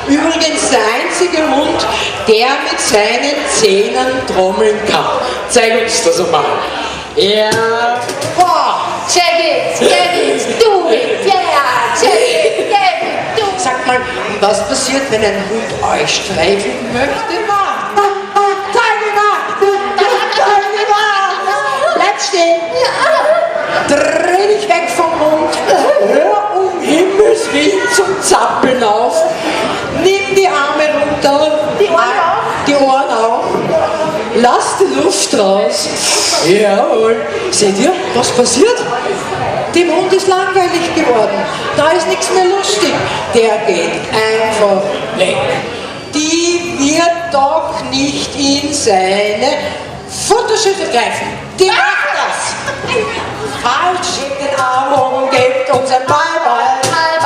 Übrigens der einzige Hund, der mit seinen Zähnen trommeln kann. Zeig uns das einmal. Ja, boah. Check it, do it, yeah, check it, get it, do it. Sag mal, was passiert, wenn ein Hund euch streicheln möchte? Bleib stehen. Dreh dich weg vom Mund, hör um Himmels Willen zum Zappeln auf, nimm die Arme runter, die Ohren auf, lass die Luft raus. Jawohl. Seht ihr, was passiert? Dem Hund ist langweilig geworden, da ist nichts mehr lustig, der geht einfach weg. Die wird doch nicht in seine Futterschüssel greifen, die macht das. Falsch, hebt den Arm hoch und gebt uns ein Bye-Bye.